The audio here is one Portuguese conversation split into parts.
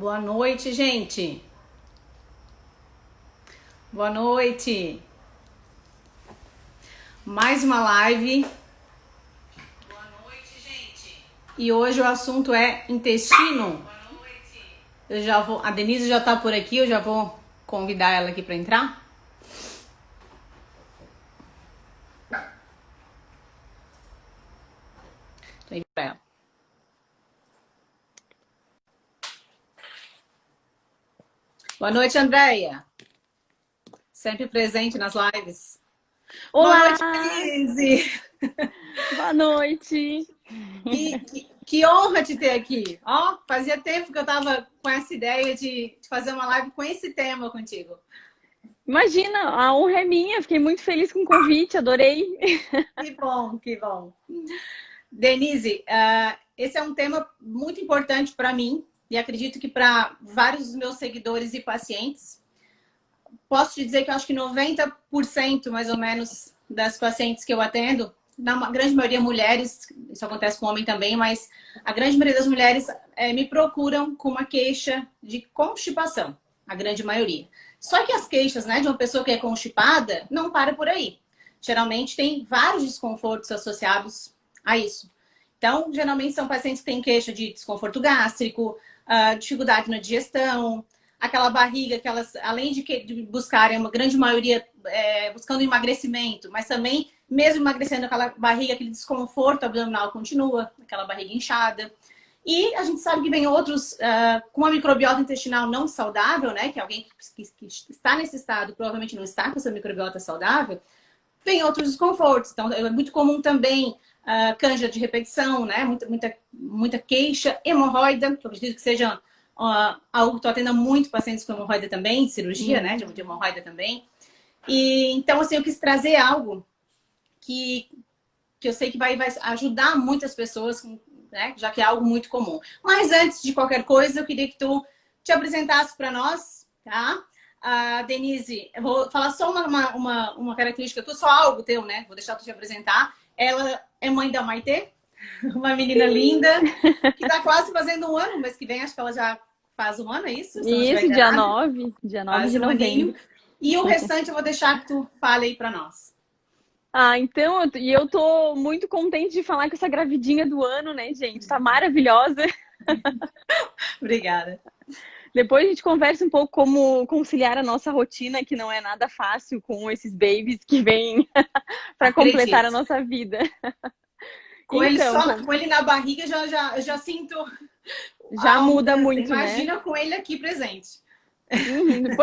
Boa noite, gente. Boa noite. Mais uma live. Boa noite, gente. E hoje o assunto é intestino. Boa noite. A Denise já tá por aqui, eu já vou convidar ela aqui para entrar. Tô indo pra ela. Boa noite, Andréia. Sempre presente nas lives. Olá! Boa noite, Denise. Boa noite! Que honra te ter aqui. Ó, fazia tempo que eu tava com essa ideia de fazer uma live com esse tema contigo. Imagina, a honra é minha, fiquei muito feliz com o convite, adorei. Que bom, que bom. Denise, esse é um tema muito importante para mim e acredito que para vários dos meus seguidores e pacientes. Posso te dizer que eu acho que 90% mais ou menos das pacientes que eu atendo, na grande maioria mulheres, isso acontece com homem também, mas a grande maioria das mulheres me procuram com uma queixa de constipação, a grande maioria. Só que as queixas, né, de uma pessoa que é constipada não para por aí. Geralmente tem vários desconfortos associados a isso. Então, geralmente são pacientes que têm queixa de desconforto gástrico, dificuldade na digestão, aquela barriga que elas, além de buscarem, uma grande maioria buscando emagrecimento, mas também, mesmo emagrecendo, aquela barriga, aquele desconforto abdominal continua, aquela barriga inchada. E a gente sabe que vem outros com uma microbiota intestinal não saudável, né? Que alguém que está nesse estado provavelmente não está com essa microbiota saudável, vem outros desconfortos. Então, é muito comum também canja de repetição, né? Muita queixa, hemorroida, que eu acredito que seja algo que estou atendendo muito pacientes com hemorroida também, cirurgia, né? De hemorroida também. E então, assim, eu quis trazer algo que eu sei que vai ajudar muitas pessoas, né? Já que é algo muito comum. Mas antes de qualquer coisa, eu queria que tu te apresentasse para nós, tá? Denise, eu vou falar só uma característica tua, só algo teu, né? Vou deixar tu te apresentar. Ela é mãe da Maitê, uma menina linda, que tá quase fazendo um ano, mas que vem, acho que ela já faz um ano, é isso? Se eu não estiver Isso, dia enganada. 9, dia 9 de Quase um aninho. novembro. E o restante eu vou deixar que tu fale aí para nós. Então, eu tô muito contente de falar com essa gravidinha do ano, né, gente? Tá maravilhosa. Obrigada. Depois a gente conversa um pouco como conciliar a nossa rotina, que não é nada fácil com esses babies que vêm para completar a Acredito. nossa vida. Com ele Então, só, com ele na barriga, eu já sinto já a muda mudança. muito, né? Imagina com ele aqui presente.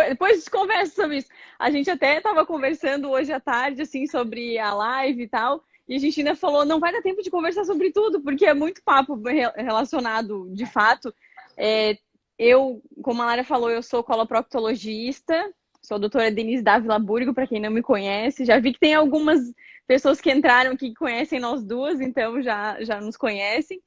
Depois a gente conversa sobre isso. A gente até estava conversando hoje à tarde, assim, sobre a live e tal. E a gente ainda falou, não vai dar tempo de conversar sobre tudo, porque é muito papo relacionado, de fato. Eu, como a Lara falou, eu sou coloproctologista, sou a doutora Denise Dávila Burgo, para quem não me conhece. Já vi que tem algumas pessoas que entraram aqui que conhecem nós duas, então já nos conhecem.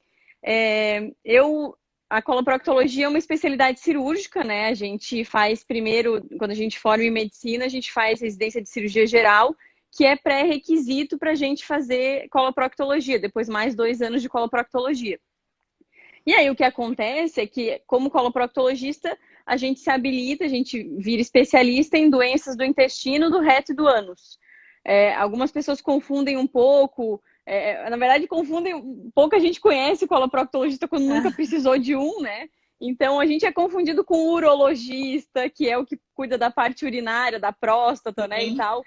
Eu A coloproctologia é uma especialidade cirúrgica, né? A gente faz primeiro, quando a gente forma em medicina, a gente faz residência de cirurgia geral, que é pré-requisito para a gente fazer coloproctologia, depois mais 2 anos de coloproctologia. E aí o que acontece é que, como coloproctologista, a gente se habilita, a gente vira especialista em doenças do intestino, do reto e do ânus. Algumas pessoas confundem um pouco, na verdade confundem, pouca gente conhece o coloproctologista quando nunca precisou de um, né? Então a gente é confundido com o urologista, que é o que cuida da parte urinária, da próstata, né, e Sim. tal.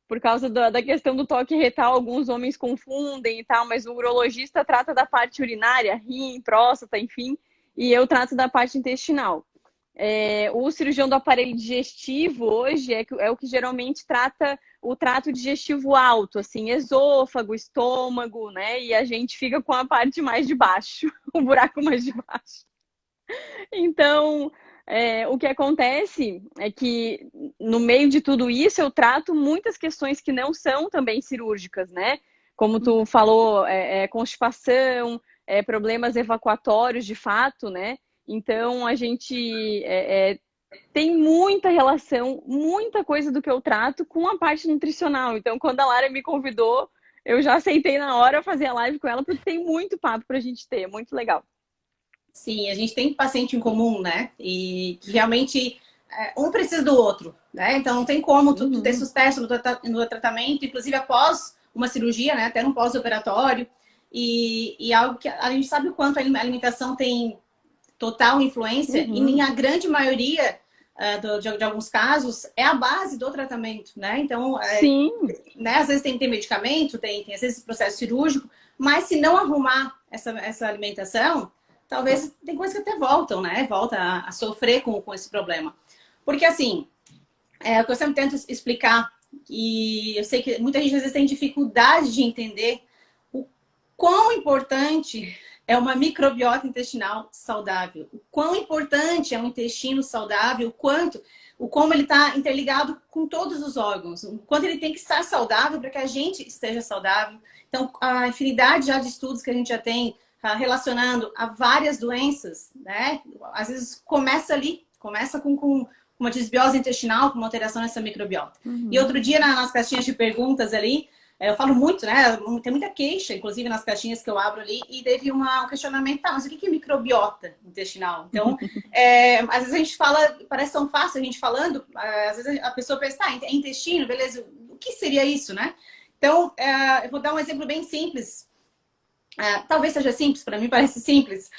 Por causa da questão do toque retal, alguns homens confundem e tal, mas o urologista trata da parte urinária, rim, próstata, enfim, e eu trato da parte intestinal. O cirurgião do aparelho digestivo hoje é o que geralmente trata o trato digestivo alto, assim, esôfago, estômago, né? E a gente fica com a parte mais de baixo, o buraco mais de baixo. Então, o que acontece é que no meio de tudo isso eu trato muitas questões que não são também cirúrgicas, né? Como tu falou, constipação, problemas evacuatórios de fato, né? Então a gente tem muita relação, muita coisa do que eu trato com a parte nutricional. Então, quando a Lara me convidou, eu já aceitei na hora fazer a live com ela, porque tem muito papo pra gente ter, muito legal. Sim, a gente tem paciente em comum, né? E que realmente um precisa do outro, né? Então não tem como tu ter Uhum. sucesso no tratamento, inclusive após uma cirurgia, né? Até no pós-operatório. E algo que a gente sabe o quanto a alimentação tem total influência, e Uhum. na grande maioria de alguns casos é a base do tratamento, né? Então, Sim. né, às vezes tem medicamento, tem às vezes processo cirúrgico, mas se não arrumar essa alimentação, talvez tem coisas que até voltam, né? Volta a sofrer com esse problema. Porque assim, o que eu sempre tento explicar, e eu sei que muita gente às vezes tem dificuldade de entender o quão importante é uma microbiota intestinal saudável, o quão importante é um intestino saudável, o como ele está interligado com todos os órgãos, o quanto ele tem que estar saudável para que a gente esteja saudável. Então, a infinidade já de estudos que a gente já tem relacionando a várias doenças, né? Às vezes começa ali, começa com uma desbiose intestinal, com uma alteração nessa microbiota. E Uhum. outro dia, nas caixinhas de perguntas ali, eu falo muito, né? Tem muita queixa, inclusive nas caixinhas que eu abro ali, e teve um questionamento, tá, mas o que é microbiota intestinal? Então, às vezes a gente fala, parece tão fácil a gente falando, às vezes a pessoa pensa, tá, é intestino, beleza, o que seria isso, né? Então, eu vou dar um exemplo bem simples. Talvez seja simples, para mim parece simples.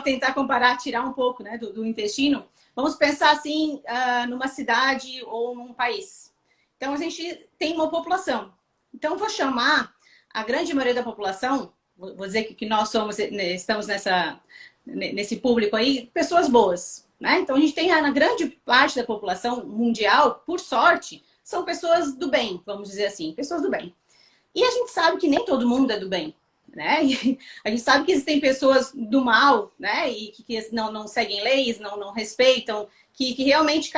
Tentar comparar, tirar um pouco, né, do intestino. Vamos pensar assim, numa cidade ou num país. Então, a gente tem uma população. Então, vou chamar a grande maioria da população, vou dizer que nós estamos nesse público aí, pessoas boas. Né? Então, a gente tem a grande parte da população mundial, por sorte, são pessoas do bem, vamos dizer assim, pessoas do bem. E a gente sabe que nem todo mundo é do bem, né? E a gente sabe que existem pessoas do mal, né? E que não seguem leis, não respeitam, que realmente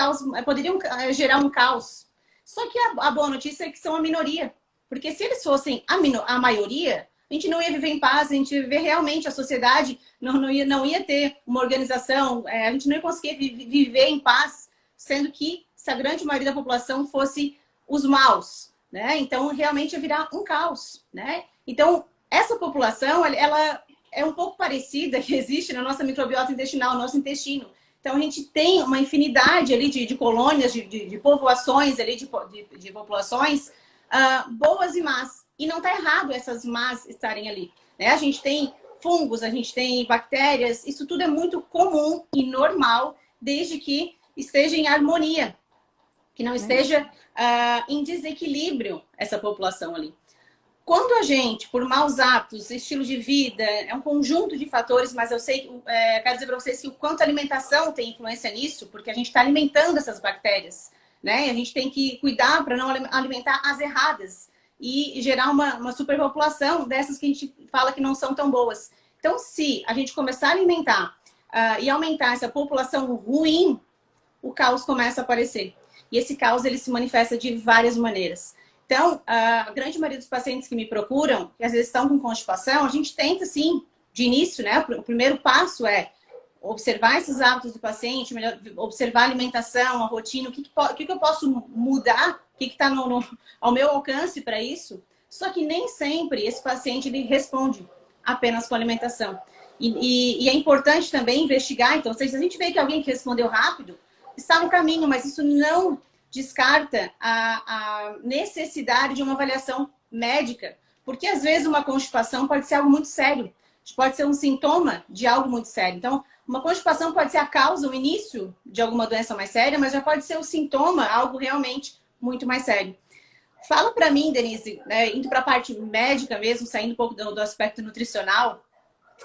poderiam gerar um caos. Só que a boa notícia é que são a minoria. Porque se eles fossem a maioria, a gente não ia viver em paz, a gente ia viver realmente a sociedade, não ia ter uma organização, a gente não ia conseguir viver em paz, sendo que se a grande maioria da população fosse os maus, né? Então, realmente ia virar um caos, né? Então, essa população, ela é um pouco parecida que existe na nossa microbiota intestinal, no nosso intestino. Então, a gente tem uma infinidade ali de colônias, de povoações ali, de populações boas e más. E não está errado essas más estarem ali. Né? A gente tem fungos, a gente tem bactérias, isso tudo é muito comum e normal, desde que esteja em harmonia, que não esteja em desequilíbrio essa população ali. Quando a gente, por maus hábitos, estilo de vida, é um conjunto de fatores, mas eu sei, quero dizer para vocês que o quanto a alimentação tem influência nisso, porque a gente está alimentando essas bactérias, né? A gente tem que cuidar para não alimentar as erradas e gerar uma superpopulação dessas que a gente fala que não são tão boas. Então, se a gente começar a alimentar e aumentar essa população ruim, o caos começa a aparecer. E esse caos ele se manifesta de várias maneiras. Então, a grande maioria dos pacientes que me procuram, que às vezes estão com constipação, a gente tenta, sim, de início, né? O primeiro passo é observar esses hábitos do paciente, observar a alimentação, a rotina, o que eu posso mudar, o que está ao meu alcance para isso. Só que nem sempre esse paciente ele responde apenas com alimentação. E é importante também investigar. Então, se a gente vê que alguém que respondeu rápido, está no caminho, mas isso não descarta a necessidade de uma avaliação médica, porque às vezes uma constipação pode ser algo muito sério, pode ser um sintoma de algo muito sério. Então, uma constipação pode ser a causa, o início de alguma doença mais séria, mas já pode ser o sintoma, algo realmente muito mais sério. Fala para mim, Denise, né, indo para a parte médica mesmo, saindo um pouco do aspecto nutricional,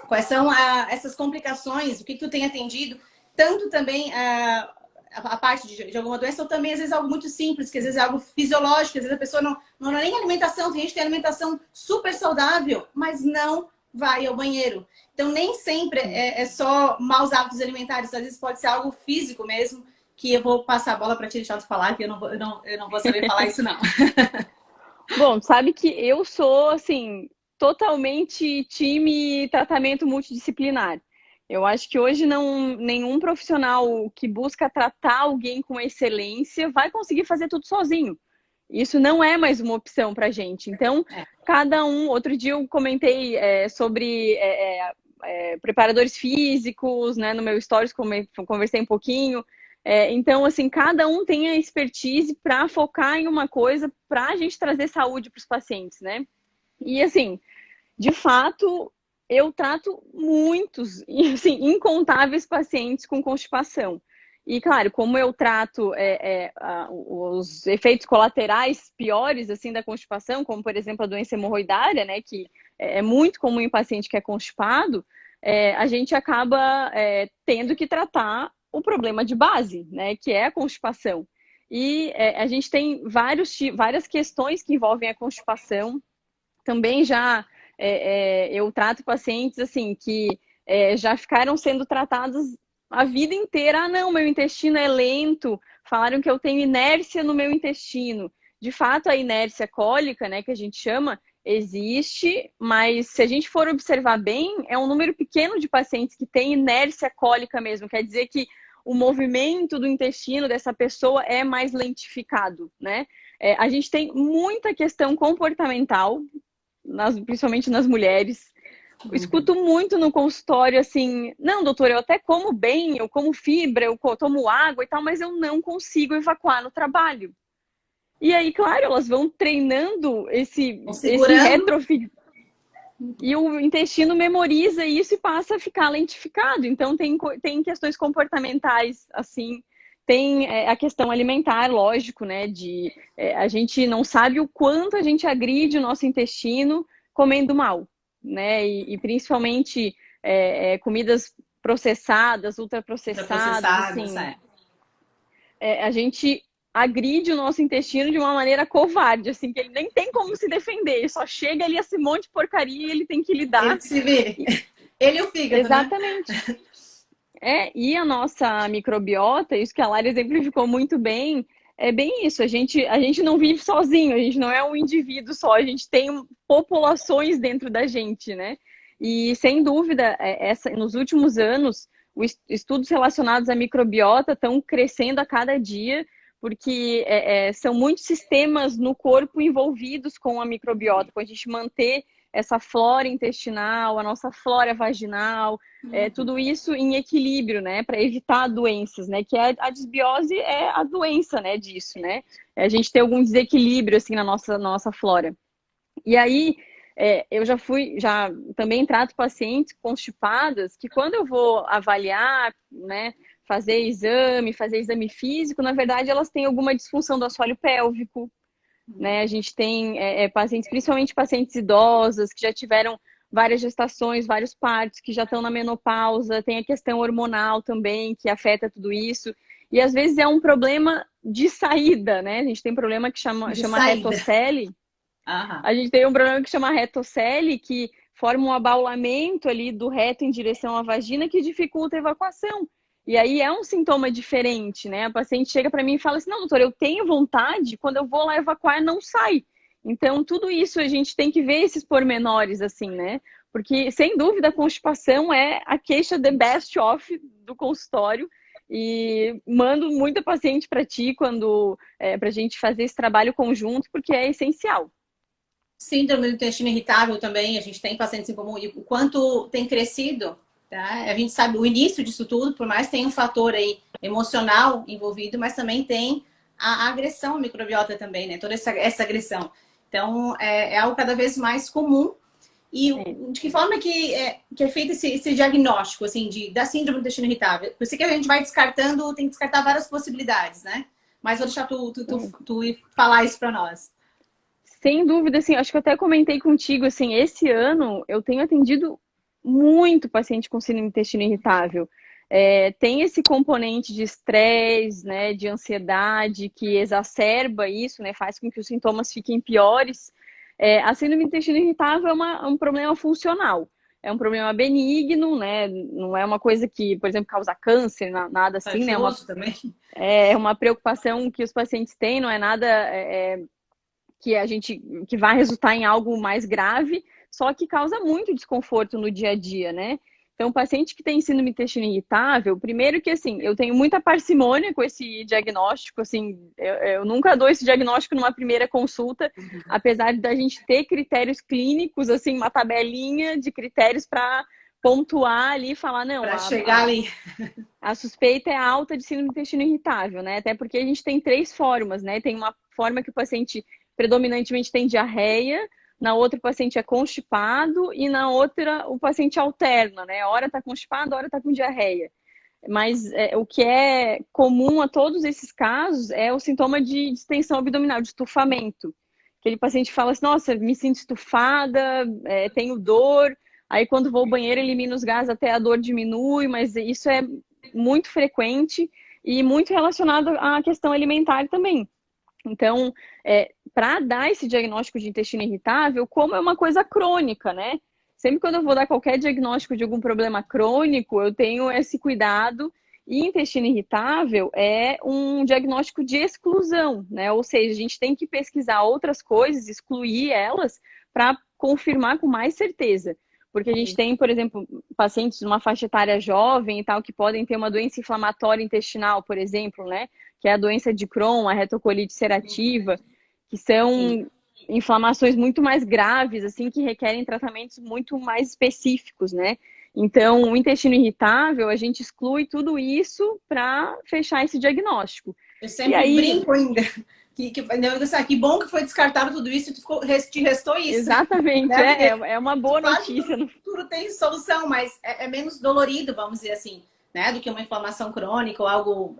quais são essas complicações, o que tu tem atendido, tanto também a parte de alguma doença, ou também às vezes algo muito simples, que às vezes é algo fisiológico, às vezes a pessoa não é nem alimentação, tem gente que tem alimentação super saudável, mas não vai ao banheiro. Então nem sempre é só maus hábitos alimentares, às vezes pode ser algo físico mesmo, que eu vou passar a bola para ti deixar tu falar, que eu não vou saber falar isso não. Bom, sabe que eu sou, assim, totalmente time tratamento multidisciplinar. Eu acho que hoje nenhum profissional que busca tratar alguém com excelência vai conseguir fazer tudo sozinho. Isso não é mais uma opção para gente. Então, cada um. Outro dia eu comentei sobre preparadores físicos, né? No meu stories conversei um pouquinho. Então, assim, cada um tem a expertise para focar em uma coisa para a gente trazer saúde para os pacientes, né? E, assim, de fato, eu trato muitos, assim, incontáveis pacientes com constipação. E, claro, como eu trato os efeitos colaterais piores, assim, da constipação, como, por exemplo, a doença hemorroidária, né, que é muito comum em paciente que é constipado, a gente acaba tendo que tratar o problema de base, né, que é a constipação. E a gente tem várias questões que envolvem a constipação. Também já eu trato pacientes assim que já ficaram sendo tratados a vida inteira. Ah, não, meu intestino é lento. Falaram que eu tenho inércia no meu intestino. De fato, a inércia cólica, né, que a gente chama, existe, mas se a gente for observar bem, é um número pequeno de pacientes que tem inércia cólica mesmo. Quer dizer que o movimento do intestino dessa pessoa é mais lentificado, né? A gente tem muita questão comportamental, principalmente nas mulheres. Eu escuto muito no consultório assim, não, doutor, eu até como bem, eu como fibra, eu tomo água e tal, mas eu não consigo evacuar no trabalho. E aí, claro, elas vão treinando esse retrofit. E o intestino memoriza isso e passa a ficar lentificado. Então, tem questões comportamentais, assim, tem a questão alimentar, lógico, né? A gente não sabe o quanto a gente agride o nosso intestino comendo mal, né? E principalmente comidas processadas, ultraprocessadas, assim. A gente agride o nosso intestino de uma maneira covarde, assim, que ele nem tem como se defender, ele só chega ali esse monte de porcaria e ele tem que lidar. Ele se vire. Ele e o fígado, exatamente. Né? E a nossa microbiota, isso que a Lara exemplificou muito bem, é bem isso, a gente não vive sozinho, a gente não é um indivíduo só, a gente tem populações dentro da gente, né? E sem dúvida, nos últimos anos, os estudos relacionados à microbiota estão crescendo a cada dia, porque são muitos sistemas no corpo envolvidos com a microbiota, com a gente manter essa flora intestinal, a nossa flora vaginal, tudo isso em equilíbrio, né, para evitar doenças, né, que a desbiose é a doença, né, disso, né, a gente tem algum desequilíbrio, assim, na nossa flora. E aí, eu já também trato pacientes constipadas, que quando eu vou avaliar, né, fazer exame físico, na verdade, elas têm alguma disfunção do assoalho pélvico, né? A gente tem pacientes, principalmente pacientes idosas, que já tiveram várias gestações, vários partos, que já estão na menopausa, tem a questão hormonal também, que afeta tudo isso. E às vezes é um problema de saída, né? A gente tem um problema que chama retocele. A gente tem um problema que chama retocele, que forma um abaulamento ali do reto em direção à vagina, que dificulta a evacuação. E aí é um sintoma diferente, né? A paciente chega para mim e fala assim, não, doutor, eu tenho vontade, quando eu vou lá evacuar, não sai. Então, tudo isso a gente tem que ver esses pormenores, assim, né? Porque, sem dúvida, a constipação é a queixa the best of do consultório. E mando muita paciente para ti para a gente fazer esse trabalho conjunto, porque é essencial. Síndrome do intestino irritável também, a gente tem pacientes em comum. E o quanto tem crescido, tá? A gente sabe o início disso tudo, por mais que tenha um fator aí emocional envolvido, mas também tem a agressão à microbiota também, né? Toda essa agressão. Então, é algo cada vez mais comum. E de que forma que é feito esse diagnóstico, assim, da síndrome do intestino irritável? Por isso que a gente vai descartando, tem que descartar várias possibilidades, né? Mas vou deixar tu falar isso para nós. Sem dúvida, assim, acho que eu até comentei contigo, assim, esse ano eu tenho atendido muito paciente com síndrome do intestino irritável. Tem esse componente de estresse, né, de ansiedade, que exacerba isso, né, faz com que os sintomas fiquem piores. A síndrome do intestino irritável é um problema funcional. É um problema benigno, né, não é uma coisa que, por exemplo, causa câncer, nada assim, né, é uma preocupação que os pacientes têm, não é nada que vai resultar em algo mais grave, só que causa muito desconforto no dia a dia, né? Então, o paciente que tem síndrome do intestino irritável, primeiro que, assim, eu tenho muita parcimônia com esse diagnóstico, assim, eu nunca dou esse diagnóstico numa primeira consulta, apesar da gente ter critérios clínicos, assim, uma tabelinha de critérios para pontuar ali e falar, não, Para chegar ali. a suspeita é alta de síndrome do intestino irritável, né? Até porque a gente tem 3 formas, né? Tem uma forma que o paciente predominantemente tem diarreia, na outra o paciente é constipado e na outra o paciente alterna, né? Hora tá constipado, hora tá com diarreia. Mas o que é comum a todos esses casos é o sintoma de distensão abdominal, de estufamento. Aquele paciente fala assim, nossa, me sinto estufada, tenho dor, aí quando vou ao banheiro elimino os gases até a dor diminui, mas isso é muito frequente e muito relacionado à questão alimentar também. Então, para dar esse diagnóstico de intestino irritável, como é uma coisa crônica, né? Sempre quando eu vou dar qualquer diagnóstico de algum problema crônico, eu tenho esse cuidado. E intestino irritável é um diagnóstico de exclusão, né? Ou seja, a gente tem que pesquisar outras coisas, excluir elas, para confirmar com mais certeza. Porque a gente tem, por exemplo, pacientes de uma faixa etária jovem e tal, que podem ter uma doença inflamatória intestinal, por exemplo, né? Que é a doença de Crohn, a retocolite ulcerativa, que são inflamações muito mais graves, assim, que requerem tratamentos muito mais específicos, né? Então, o intestino irritável, a gente exclui tudo isso para fechar esse diagnóstico. Eu sempre brinco ainda. Que bom que foi descartado tudo isso e te restou isso. Exatamente, né? É uma boa notícia. Tudo tem solução, mas é menos dolorido, vamos dizer assim, né? Do que uma inflamação crônica ou algo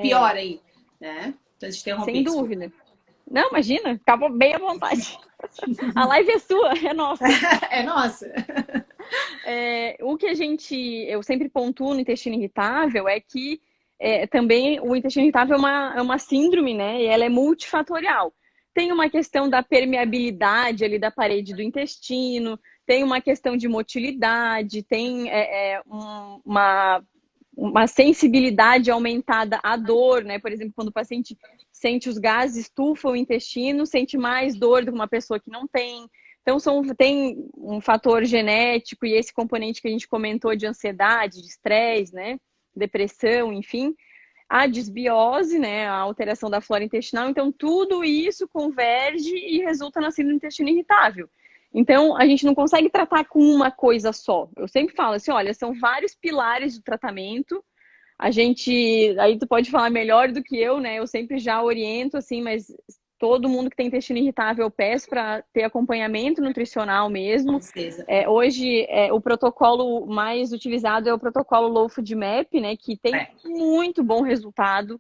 pior aí, né? Então, a gente interrompe. Sem dúvida. Não, imagina, acabou bem à vontade. A live é sua, é nossa. É nossa. O que eu sempre pontuo no intestino irritável é que também o intestino irritável é uma síndrome, né? E ela é multifatorial. Tem uma questão da permeabilidade ali da parede do intestino, tem uma questão de motilidade, tem uma sensibilidade aumentada à dor, né? Por exemplo, quando o paciente sente os gases, estufa o intestino, sente mais dor do que uma pessoa que não tem. Então, tem um fator genético e esse componente que a gente comentou de ansiedade, de estresse, né? Depressão, enfim. A disbiose, né? A alteração da flora intestinal. Então, tudo isso converge e resulta na síndrome do intestino irritável. Então, a gente não consegue tratar com uma coisa só. Eu sempre falo assim, olha, são vários pilares do tratamento. Aí tu pode falar melhor do que eu, né? Eu sempre já oriento, assim, mas todo mundo que tem intestino irritável eu peço para ter acompanhamento nutricional mesmo. Com certeza. Hoje, o protocolo mais utilizado é o protocolo Low Food Map, né? Que tem muito bom resultado.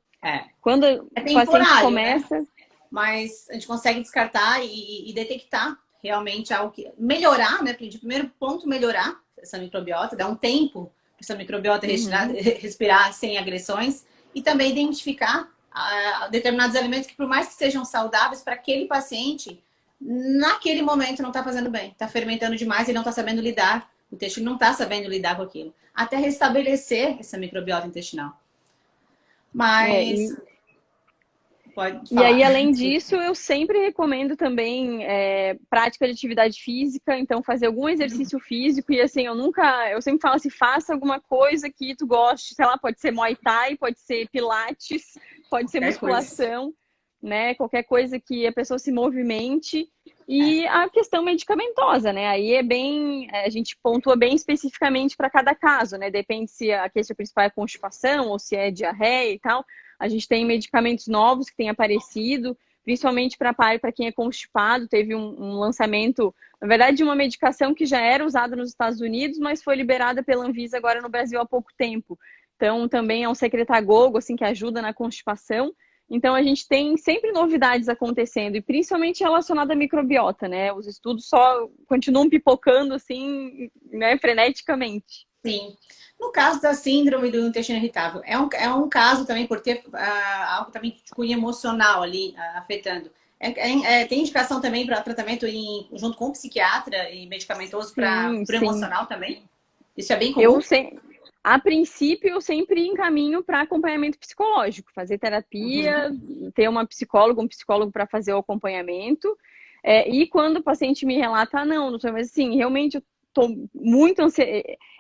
Quando o paciente começa... Né? Mas a gente consegue descartar e detectar realmente algo que... Melhorar, né? De primeiro ponto, melhorar essa microbiota, dar um tempo para essa microbiota respirar sem agressões e também identificar determinados alimentos que, por mais que sejam saudáveis para aquele paciente, naquele momento não está fazendo bem, está fermentando demais e não está sabendo lidar, o intestino não está sabendo lidar com aquilo, até restabelecer essa microbiota intestinal. Mas... E aí, além disso, eu sempre recomendo também prática de atividade física, então fazer algum exercício físico e assim, eu sempre falo assim, faça alguma coisa que tu goste, sei lá, pode ser Muay Thai, pode ser Pilates, pode ser musculação, né? Qualquer coisa que a pessoa se movimente. E a questão medicamentosa, né? Aí a gente pontua bem especificamente para cada caso, né? Depende se a queixa principal é constipação ou se é diarreia e tal. A gente tem medicamentos novos que têm aparecido, principalmente para quem é constipado. Teve um lançamento, na verdade, de uma medicação que já era usada nos Estados Unidos, mas foi liberada pela Anvisa agora no Brasil há pouco tempo. Então, também é um secretagogo, assim, que ajuda na constipação. Então, a gente tem sempre novidades acontecendo, e principalmente relacionada à microbiota, né? Os estudos só continuam pipocando, assim, né, freneticamente. Sim. No caso da síndrome do intestino irritável, é um caso também por ter algo também de cunho emocional ali afetando. Tem indicação também para tratamento junto com o psiquiatra e medicamentoso para o emocional também? Isso é bem comum? A princípio, eu sempre encaminho para acompanhamento psicológico, fazer terapia, ter um psicólogo para fazer o acompanhamento. E quando o paciente me relata, não, doutor, mas assim, realmente eu estou muito ansiosa.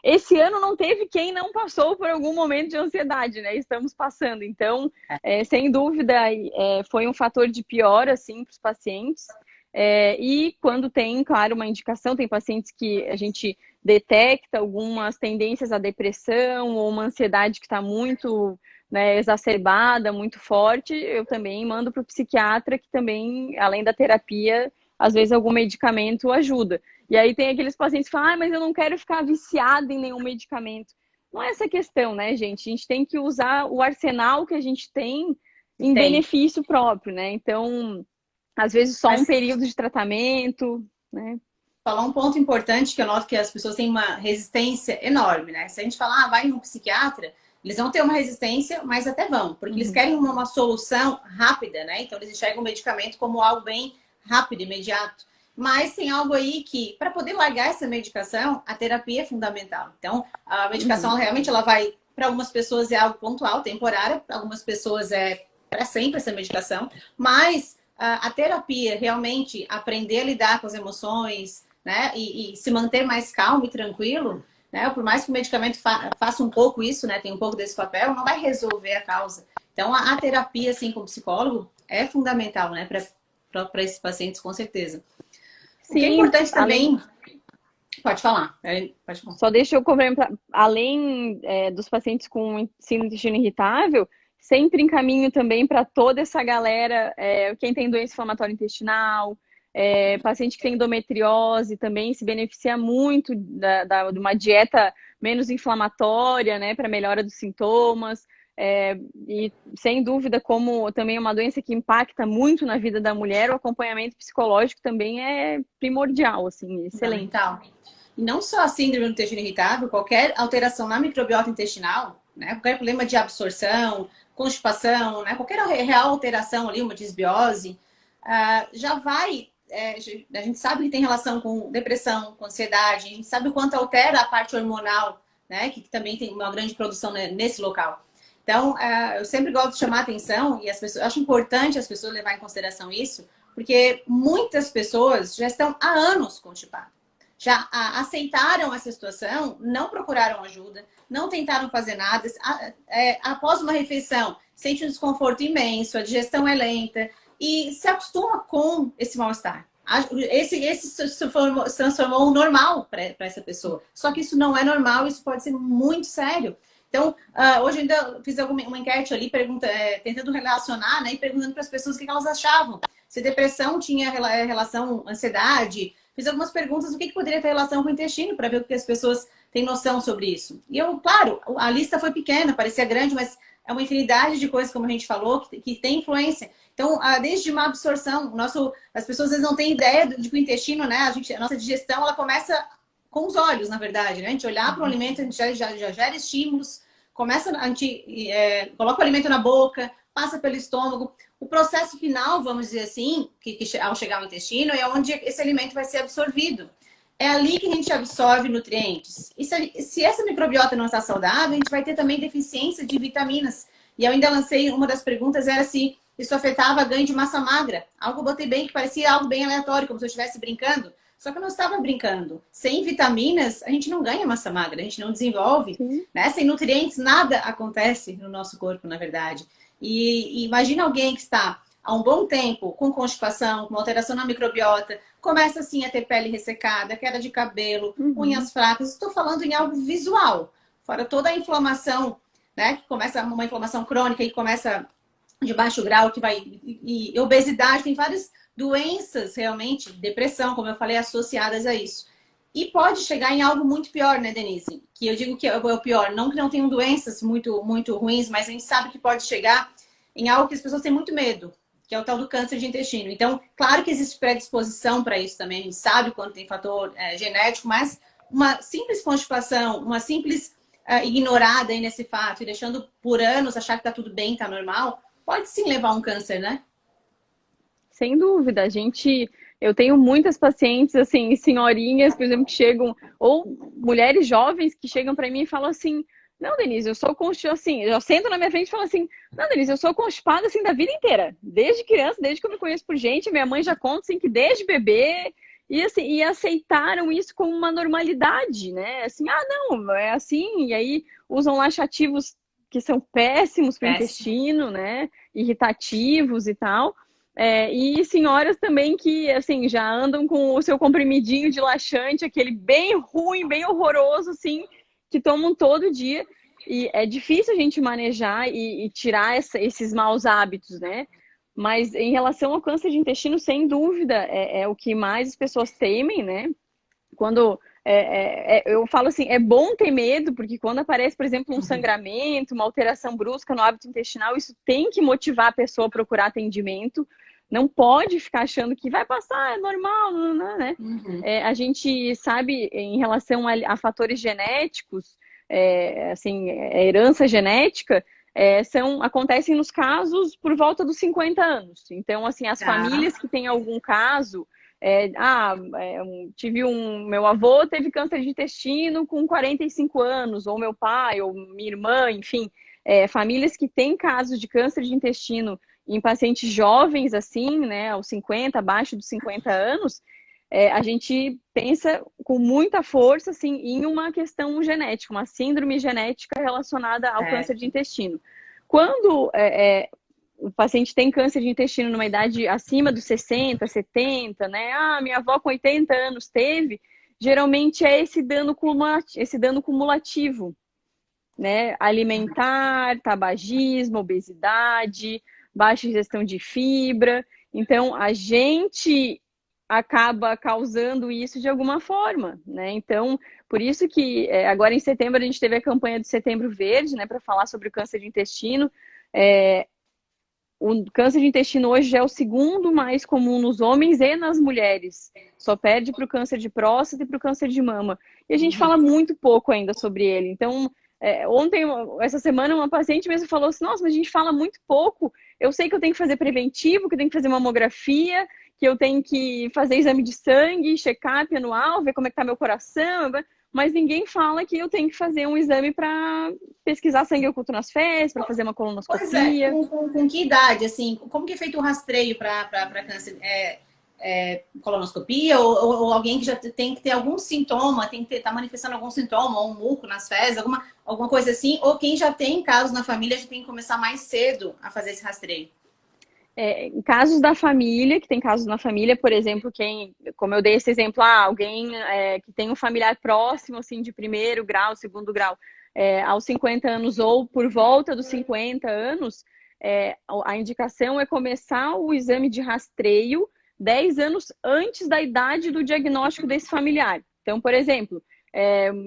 Esse ano não teve quem não passou por algum momento de ansiedade, né? Estamos passando. Então, sem dúvida, foi um fator de pior, assim, para os pacientes. E quando tem, claro, uma indicação, tem pacientes que a gente detecta algumas tendências à depressão ou uma ansiedade que está muito, né, exacerbada, muito forte, eu também mando para o psiquiatra, que também, além da terapia, às vezes algum medicamento ajuda. E aí tem aqueles pacientes que falam, mas eu não quero ficar viciada em nenhum medicamento. Não é essa questão, né, gente? A gente tem que usar o arsenal que a gente tem em Tem. benefício próprio, né? Então, às vezes só um Mas período de tratamento, né? falar um ponto importante que eu noto que as pessoas têm uma resistência enorme, né? Se a gente falar, vai no psiquiatra, eles vão ter uma resistência, mas até vão, porque eles Uhum. querem uma solução rápida, né? Então eles enxergam o medicamento como algo bem rápido, imediato. Mas tem algo aí que, para poder largar essa medicação, a terapia é fundamental. Então, a medicação Uhum. realmente ela vai, para algumas pessoas é algo pontual, temporário, para algumas pessoas é para sempre essa medicação, mas a terapia realmente aprender a lidar com as emoções, né? E se manter mais calmo e tranquilo, né? Por mais que o medicamento faça um pouco isso, né? Tem um pouco desse papel, não vai resolver a causa. Então, a terapia, assim, como psicólogo, é fundamental, né? Para esses pacientes, com certeza. O que é Sim, importante além, também, pode falar, pode falar. só deixa eu complementar, além dos pacientes com síndrome do intestino irritável, sempre encaminho também para toda essa galera, quem tem doença inflamatória intestinal, paciente que tem endometriose também se beneficia muito de uma dieta menos inflamatória, né, para melhora dos sintomas. E sem dúvida, como também é uma doença que impacta muito na vida da mulher, o acompanhamento psicológico também é primordial, assim, excelente. Fundamental. E não só a síndrome do intestino irritável, qualquer alteração na microbiota intestinal, né? Qualquer problema de absorção, constipação, né? Qualquer real alteração ali, uma disbiose, já vai. A gente sabe que tem relação com depressão, com ansiedade, a gente sabe o quanto altera a parte hormonal, né? Que também tem uma grande produção nesse local. Então, eu sempre gosto de chamar a atenção e as pessoas, eu acho importante as pessoas levar em consideração isso, porque muitas pessoas já estão há anos constipadas, já aceitaram essa situação, não procuraram ajuda, não tentaram fazer nada. Após uma refeição, sente um desconforto imenso, a digestão é lenta e se acostuma com esse mal-estar. Esse se transformou um normal para essa pessoa. Só que isso não é normal, isso pode ser muito sério. Então, hoje eu ainda fiz uma enquete ali, tentando relacionar, né, e perguntando para as pessoas o que elas achavam. Se depressão tinha relação ansiedade. Fiz algumas perguntas do que poderia ter relação com o intestino, para ver o que as pessoas têm noção sobre isso. E eu, claro, a lista foi pequena, parecia grande, mas é uma infinidade de coisas, como a gente falou, que tem influência. Então, desde uma absorção, as pessoas às vezes não têm ideia de que o intestino, né, a nossa digestão, ela começa com os olhos, na verdade, né? A gente olhar para o alimento, a gente já gera estímulos, a gente coloca o alimento na boca, passa pelo estômago. O processo final, vamos dizer assim, ao chegar no intestino, é onde esse alimento vai ser absorvido. É ali que a gente absorve nutrientes. E se essa microbiota não está saudável, a gente vai ter também deficiência de vitaminas. E eu ainda lancei, uma das perguntas era se isso afetava ganho de massa magra. Algo eu botei bem, que parecia algo bem aleatório, como se eu estivesse brincando. Só que eu não estava brincando. Sem vitaminas, a gente não ganha massa magra, a gente não desenvolve. Sim. Né? Sem nutrientes, nada acontece no nosso corpo, na verdade. E imagina alguém que está há um bom tempo com constipação, com alteração na microbiota, começa assim a ter pele ressecada, queda de cabelo, Uhum. unhas fracas. Estou falando em algo visual, fora toda a inflamação, né? Que começa uma inflamação crônica e começa de baixo grau, que vai. E obesidade, tem várias doenças realmente, depressão, como eu falei, associadas a isso. E pode chegar em algo muito pior, né, Denise? Que eu digo que é o pior. Não que não tenham doenças muito, muito ruins, mas a gente sabe que pode chegar em algo que as pessoas têm muito medo, que é o tal do câncer de intestino. Então, claro que existe predisposição para isso também. A gente sabe quando tem fator genético, mas uma simples constipação, uma simples ignorada aí nesse fato e deixando por anos achar que está tudo bem, está normal, pode sim levar a um câncer, né? Sem dúvida, eu tenho muitas pacientes, assim, senhorinhas, por exemplo, que chegam, ou mulheres jovens que chegam para mim e falam assim, não, Denise, eu sou constipada, assim, eu sento na minha frente e falo assim, não, Denise, eu sou constipada, assim, da vida inteira, desde criança, desde que eu me conheço por gente, minha mãe já conta, assim, que desde bebê, e assim, e aceitaram isso como uma normalidade, né, assim, não, é assim, e aí usam laxativos que são péssimos para o Péssimo. intestino, né, irritativos e tal, E senhoras também que, assim, já andam com o seu comprimidinho de laxante, aquele bem ruim, bem horroroso, assim, que tomam todo dia. E é difícil a gente manejar e tirar esses maus hábitos, né? Mas em relação ao câncer de intestino, sem dúvida, é o que mais as pessoas temem, né? Quando eu falo assim, é bom ter medo, porque quando aparece, por exemplo, um sangramento, uma alteração brusca no hábito intestinal, isso tem que motivar a pessoa a procurar atendimento. Não pode ficar achando que vai passar, é normal, né? A gente sabe, em relação a fatores genéticos, assim, herança genética, acontecem nos casos por volta dos 50 anos. Então, assim, as famílias que têm algum caso, meu avô teve câncer de intestino com 45 anos, ou meu pai, ou minha irmã, enfim, famílias que têm casos de câncer de intestino em pacientes jovens, assim, né, aos 50, abaixo dos 50 anos, a gente pensa com muita força, assim, em uma questão genética, uma síndrome genética relacionada ao câncer de intestino. Quando o paciente tem câncer de intestino numa idade acima dos 60, 70, né? Minha avó com 80 anos teve, geralmente é esse dano cumulativo, né? Alimentar, tabagismo, obesidade, baixa ingestão de fibra. Então, a gente acaba causando isso de alguma forma, né? Então, por isso que agora em setembro a gente teve a campanha do Setembro Verde, né, para falar sobre o câncer de intestino. O câncer de intestino hoje já é o segundo mais comum nos homens e nas mulheres. Só perde para o câncer de próstata e para o câncer de mama. E a gente fala muito pouco ainda sobre ele. Então, essa semana, uma paciente mesmo falou assim, nossa, mas a gente fala muito pouco. Eu sei que eu tenho que fazer preventivo, que eu tenho que fazer mamografia, que eu tenho que fazer exame de sangue, check-up anual, ver como é que está meu coração, mas ninguém fala que eu tenho que fazer um exame para pesquisar sangue oculto nas fezes, para fazer uma Pois colonoscopia. Com que idade, assim? Como que é feito o rastreio para câncer? Colonoscopia? Ou alguém que já tem que ter algum sintoma, tem que estar manifestando algum sintoma, ou um muco nas fezes, alguma coisa assim? Ou quem já tem casos na família já tem que começar mais cedo a fazer esse rastreio? Em casos da família, que tem casos na família, por exemplo, como eu dei esse exemplo, alguém que tem um familiar próximo, assim, de primeiro grau, segundo grau, aos 50 anos ou por volta dos 50 anos, a indicação é começar o exame de rastreio 10 anos antes da idade do diagnóstico desse familiar. Então, por exemplo,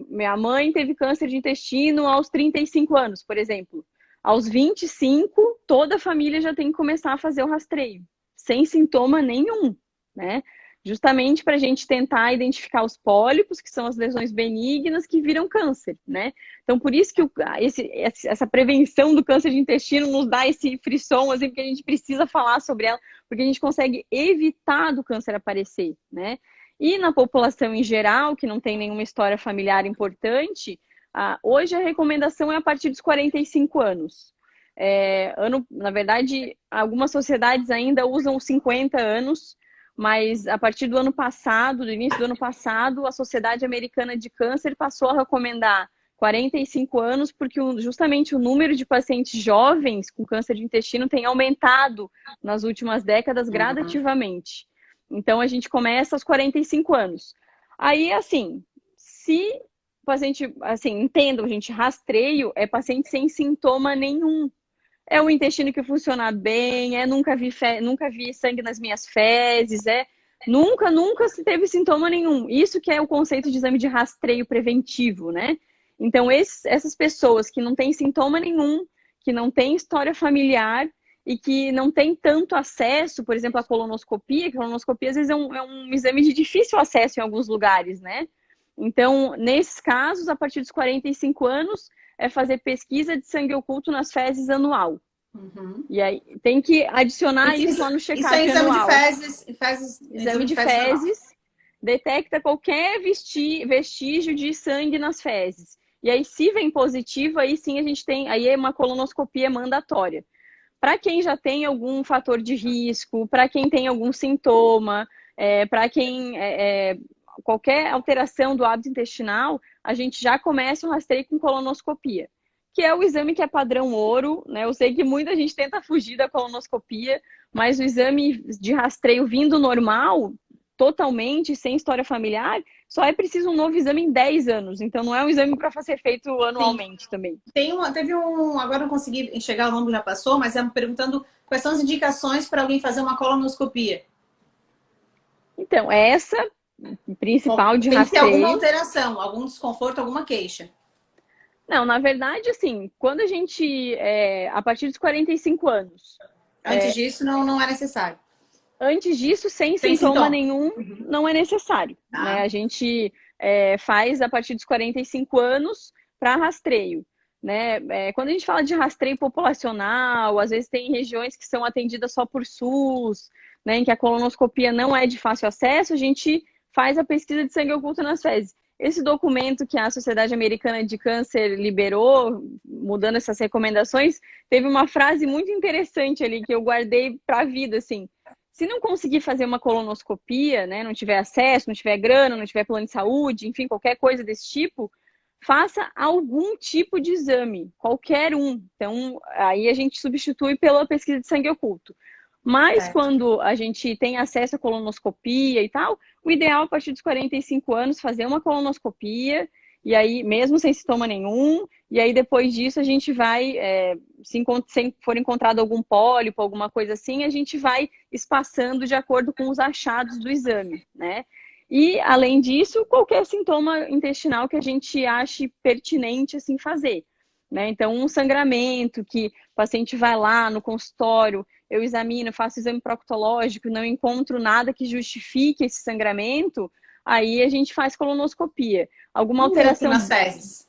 minha mãe teve câncer de intestino aos 35 anos, por exemplo. Aos 25, toda a família já tem que começar a fazer o rastreio, sem sintoma nenhum, né? Justamente para a gente tentar identificar os pólipos, que são as lesões benignas que viram câncer, né? Então, por isso que essa prevenção do câncer de intestino nos dá esse frisson, assim, porque a gente precisa falar sobre ela, porque a gente consegue evitar do câncer aparecer, né? E na população em geral, que não tem nenhuma história familiar importante, hoje a recomendação é a partir dos 45 anos. Na verdade, algumas sociedades ainda usam os 50 anos, mas a partir do ano passado, do início do ano passado, a Sociedade Americana de Câncer passou a recomendar 45 anos, porque justamente o número de pacientes jovens com câncer de intestino tem aumentado nas últimas décadas gradativamente. Então, a gente começa aos 45 anos. Aí, assim, se o paciente, assim, entendam, gente, rastreio é paciente sem sintoma nenhum. É o intestino que funciona bem, nunca vi sangue nas minhas fezes, nunca se teve sintoma nenhum. Isso que é o conceito de exame de rastreio preventivo, né? Então, essas pessoas que não têm sintoma nenhum, que não têm história familiar e que não têm tanto acesso, por exemplo, à colonoscopia, que a colonoscopia às vezes é um exame de difícil acesso em alguns lugares, né? Então, nesses casos, a partir dos 45 anos, é fazer pesquisa de sangue oculto nas fezes anual. E aí tem que adicionar isso lá no check-up anual. Isso é exame de fezes. Exame de fezes detecta qualquer vestígio de sangue nas fezes. E aí, se vem positivo, aí sim a gente tem, aí é uma colonoscopia mandatória. Para quem já tem algum fator de risco, para quem tem algum sintoma, para quem qualquer alteração do hábito intestinal, a gente já começa o rastreio com colonoscopia. que é o exame que é padrão ouro, né? Eu sei que muita gente tenta fugir da colonoscopia, mas o exame de rastreio vindo normal, totalmente, sem história familiar, só é preciso um novo exame em 10 anos. Então, não é um exame para ser feito Sim. anualmente também. Teve um, agora não consegui enxergar, o nome já passou, mas é perguntando quais são as indicações para alguém fazer uma colonoscopia. Então, essa principal de Tem que ter alguma rastreio. alteração, algum desconforto, alguma queixa. Não, na verdade, assim, quando a gente, a partir dos 45 anos, Antes disso, não é necessário. antes disso, sem Sem sintoma sintoma. nenhum, não é necessário, né? Tá. A gente faz a partir dos 45 anos para rastreio, né? Quando a gente fala de rastreio populacional, às vezes tem regiões que são atendidas só por SUS, né, em que a colonoscopia não é de fácil acesso, a gente faz a pesquisa de sangue oculto nas fezes. Esse documento que a Sociedade Americana de Câncer liberou, mudando essas recomendações, teve uma frase muito interessante ali que eu guardei para a vida, assim. Se não conseguir fazer uma colonoscopia, né, não tiver acesso, não tiver grana, não tiver plano de saúde, enfim, qualquer coisa desse tipo, faça algum tipo de exame, qualquer um. Então, aí a gente substitui pela pesquisa de sangue oculto. Mas Certo. quando a gente tem acesso à colonoscopia e tal, o ideal a partir dos 45 anos fazer uma colonoscopia, e aí, mesmo sem sintoma nenhum, e aí depois disso a gente vai, se for encontrado algum pólipo, alguma coisa assim, a gente vai espaçando de acordo com os achados do exame, né? E, além disso, qualquer sintoma intestinal que a gente ache pertinente assim fazer, né? Então, um sangramento que o paciente vai lá no consultório, eu examino, faço exame proctológico, não encontro nada que justifique esse sangramento, aí a gente faz colonoscopia. Alguma Um muco alteração nas fezes.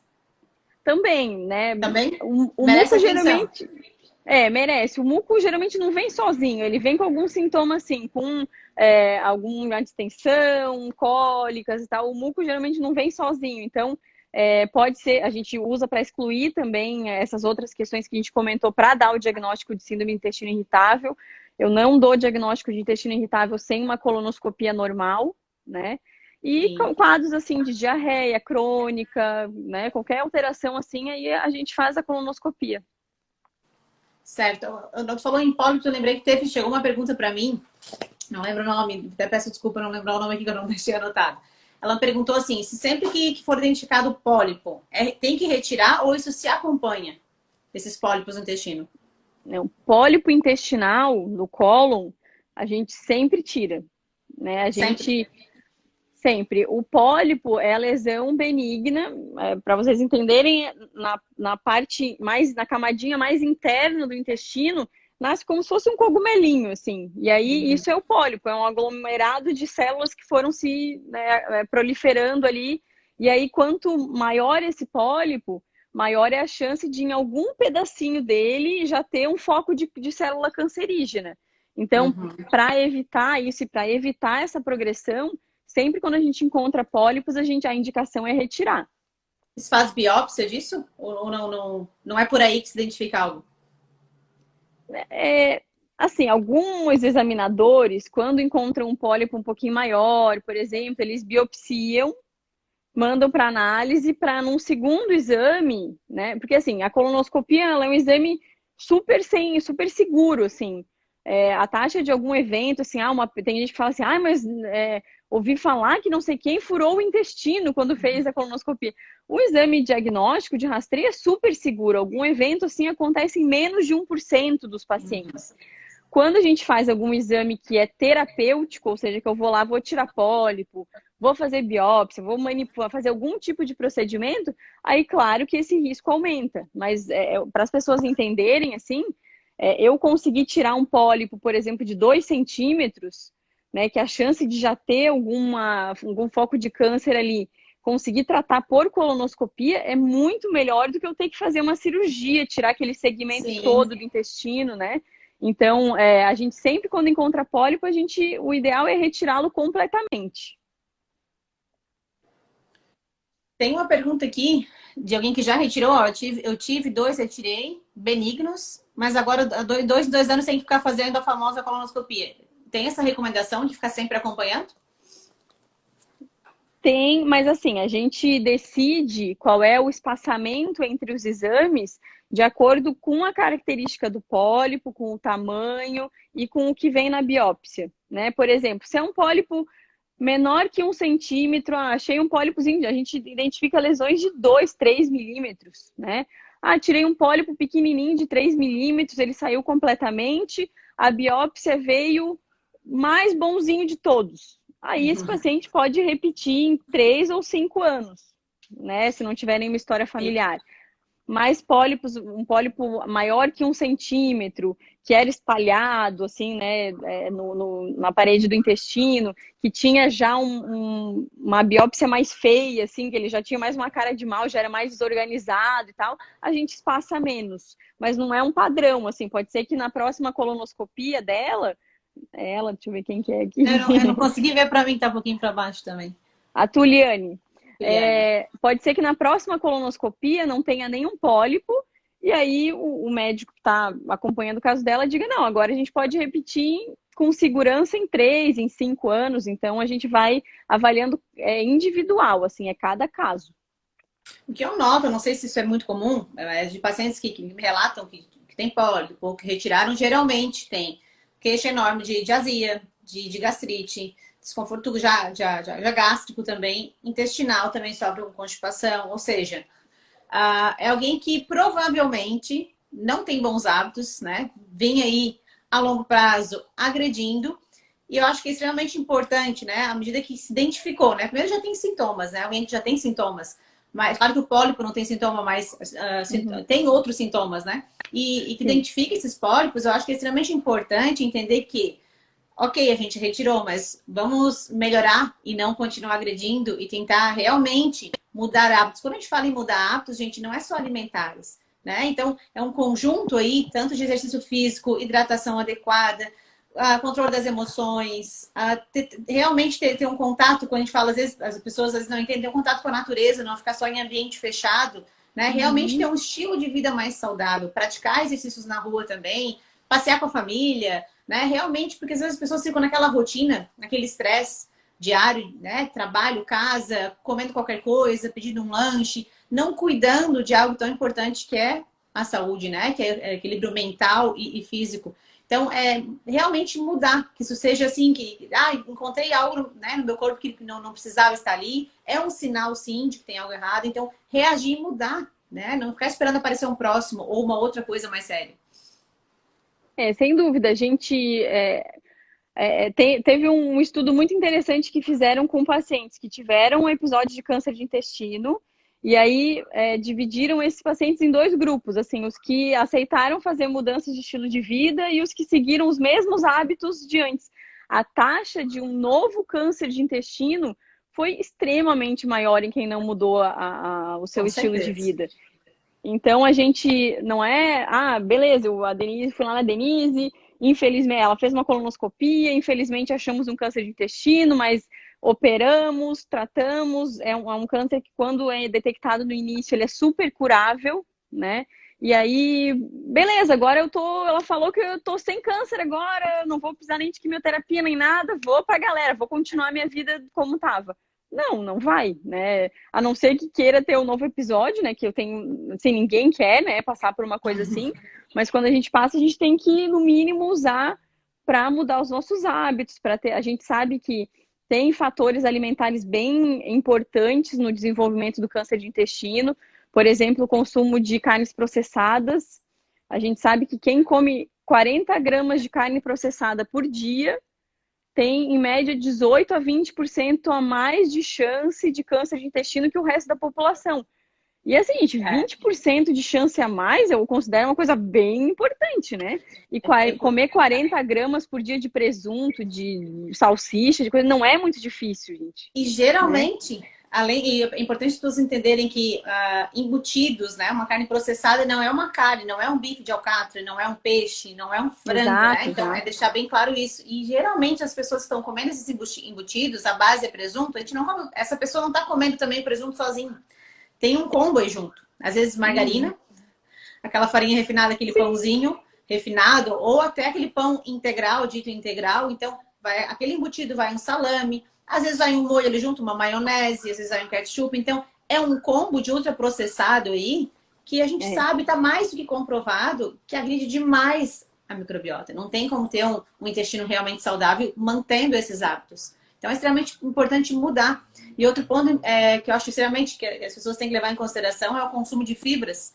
também, né? Também O merece muco atenção. geralmente merece. O muco geralmente não vem sozinho, ele vem com algum sintoma assim, com alguma distensão, cólicas e tal. O muco geralmente não vem sozinho, então pode ser, a gente usa para excluir também essas outras questões que a gente comentou para dar o diagnóstico de síndrome do intestino irritável. Eu não dou diagnóstico de intestino irritável sem uma colonoscopia normal, né? E Sim. quadros assim de diarreia crônica, né? Qualquer alteração assim, aí a gente faz a colonoscopia. Certo. Eu falou em pólipo, eu lembrei que chegou uma pergunta para mim, não lembro o nome, até peço desculpa não lembrar o nome aqui que eu não deixei anotado. Ela perguntou assim, se sempre que for identificado pólipo, tem que retirar ou isso se acompanha, esses pólipos no intestino? Não, pólipo intestinal no cólon, a gente sempre tira, né? A Sempre. gente sempre. O pólipo é a lesão benigna, para vocês entenderem, na parte mais, na camadinha mais interna do intestino, nasce como se fosse um cogumelinho, assim. E aí, isso é o pólipo, é um aglomerado de células que foram se proliferando ali. E aí, quanto maior esse pólipo, maior é a chance de, em algum pedacinho dele, já ter um foco de célula cancerígena. Então, Uhum. para evitar isso e para evitar essa progressão, sempre quando a gente encontra pólipos, a indicação é retirar. Você faz biópsia disso? Ou não é por aí que se identifica algo? Assim, alguns examinadores, quando encontram um pólipo um pouquinho maior, por exemplo, eles biopsiam, mandam para análise para num segundo exame, né? Porque assim, a colonoscopia ela é um exame super seguro, assim. A taxa de algum evento, assim, tem gente que fala assim, mas ouvi falar que não sei quem furou o intestino quando fez a colonoscopia. O exame diagnóstico de rastreio é super seguro. Algum evento, assim, acontece em menos de 1% dos pacientes. Quando a gente faz algum exame que é terapêutico, ou seja, que eu vou lá, vou tirar pólipo, vou fazer biópsia, vou manipular, fazer algum tipo de procedimento, aí claro que esse risco aumenta. Mas para as pessoas entenderem, assim, eu consegui tirar um pólipo, por exemplo, de 2 centímetros, né, que a chance de já ter algum foco de câncer ali, conseguir tratar por colonoscopia é muito melhor do que eu ter que fazer uma cirurgia, tirar aquele segmento Sim. todo do intestino, né? Então, a gente sempre, quando encontra pólipo, o ideal é retirá-lo completamente. Tem uma pergunta aqui de alguém que já retirou. Ó, eu tive 2, retirei, benignos, mas agora 2 anos tem que ficar fazendo a famosa colonoscopia. Tem essa recomendação de ficar sempre acompanhando? Tem, mas assim, a gente decide qual é o espaçamento entre os exames de acordo com a característica do pólipo, com o tamanho e com o que vem na biópsia, né? Por exemplo, se é um pólipo menor que 1 centímetro, achei um pólipozinho, a gente identifica lesões de 2, 3 milímetros, né? Tirei um pólipo pequenininho de 3 milímetros, ele saiu completamente, a biópsia veio mais bonzinho de todos. Aí esse paciente pode repetir em 3 ou 5 anos, né? Se não tiver nenhuma história familiar. Mais pólipos, um pólipo maior que 1 centímetro, que era espalhado, assim, né, na parede do intestino, que tinha já uma biópsia mais feia, assim, que ele já tinha mais uma cara de mal, já era mais desorganizado e tal, a gente espaça menos. Mas não é um padrão, assim, pode ser que na próxima colonoscopia dela, deixa eu ver quem que é aqui. Eu não consegui ver para mim, tá um pouquinho para baixo também. A Tuliane. Pode ser que na próxima colonoscopia não tenha nenhum pólipo, e aí o médico que está acompanhando o caso dela diga, não, agora a gente pode repetir com segurança em 3, em 5 anos, então a gente vai avaliando individual, assim, é cada caso. O que eu noto, não sei se isso é muito comum, de pacientes que me relatam que tem pólipo ou que retiraram, geralmente tem queixa enorme de azia, de gastrite, desconforto já gástrico também, intestinal também sofre com constipação, ou seja, é alguém que provavelmente não tem bons hábitos, né? Vem aí a longo prazo agredindo, e eu acho que é extremamente importante, né? À medida que se identificou, né? Primeiro já tem sintomas, né? Alguém que já tem sintomas, mas claro que o pólipo não tem sintoma, mas tem outros sintomas, né? E que identifica esses pólipos, eu acho que é extremamente importante entender que ok, a gente retirou, mas vamos melhorar e não continuar agredindo e tentar realmente mudar hábitos. Quando a gente fala em mudar hábitos, gente, não é só alimentares, né? Então, é um conjunto aí, tanto de exercício físico, hidratação adequada, controle das emoções, realmente ter um contato, quando a gente fala, às vezes, as pessoas às vezes não entendem, ter um contato com a natureza, não ficar só em ambiente fechado, né? Realmente ter um estilo de vida mais saudável, praticar exercícios na rua também, passear com a família, né? Realmente, porque às vezes as pessoas ficam naquela rotina, naquele estresse diário, né? Trabalho, casa, comendo qualquer coisa, pedindo um lanche, não cuidando de algo tão importante que é a saúde, né? Que é equilíbrio mental e físico. Então, realmente mudar, que isso seja assim, que encontrei algo, né, no meu corpo que não precisava estar ali, é um sinal, sim, de que tem algo errado. Então, reagir e mudar, né? Não ficar esperando aparecer um próximo ou uma outra coisa mais séria. Sem dúvida, a gente teve um estudo muito interessante que fizeram com pacientes que tiveram um episódio de câncer de intestino e aí dividiram esses pacientes em 2 grupos, assim, os que aceitaram fazer mudanças de estilo de vida e os que seguiram os mesmos hábitos de antes. A taxa de um novo câncer de intestino foi extremamente maior em quem não mudou o seu estilo de vida. Então, a gente não beleza, a Denise, fui lá na Denise, infelizmente, ela fez uma colonoscopia, infelizmente achamos um câncer de intestino, mas operamos, tratamos, é um câncer que quando é detectado no início, ele é super curável, né? E aí, beleza, agora ela falou que eu tô sem câncer agora, não vou precisar nem de quimioterapia nem nada, vou pra galera, vou continuar minha vida como tava. Não vai, né? A não ser que queira ter um novo episódio, né? Que eu tenho, assim, ninguém quer, né? Passar por uma coisa assim. Mas quando a gente passa, a gente tem que, no mínimo, usar para mudar os nossos hábitos, para ter. A gente sabe que tem fatores alimentares bem importantes no desenvolvimento do câncer de intestino. Por exemplo, o consumo de carnes processadas. A gente sabe que quem come 40 gramas de carne processada por dia tem, em média, 18 a 20% a mais de chance de câncer de intestino que o resto da população. E assim, gente, 20% de chance a mais eu considero uma coisa bem importante, né? E comer 40 gramas por dia de presunto, de salsicha, de coisa, não é muito difícil, gente. E geralmente, e é importante as pessoas entenderem que embutidos, né? Uma carne processada não é uma carne, não é um bife de alcatra, não é um peixe, não é um frango, né? Então, deixar bem claro isso. E geralmente as pessoas que estão comendo esses embutidos, a base é presunto, essa pessoa não está comendo também presunto sozinho. Tem um combo aí junto. Às vezes margarina, aquela farinha refinada, aquele pãozinho refinado, ou até aquele pão integral, dito integral. Então, aquele embutido vai um salame, Às vezes vai um molho ali junto, uma maionese, às vezes vai um ketchup. Então, é um combo de ultraprocessado aí que a gente sabe, está mais do que comprovado, que agride demais a microbiota. Não tem como ter um intestino realmente saudável mantendo esses hábitos. Então, é extremamente importante mudar. E outro ponto que eu acho extremamente que as pessoas têm que levar em consideração é o consumo de fibras,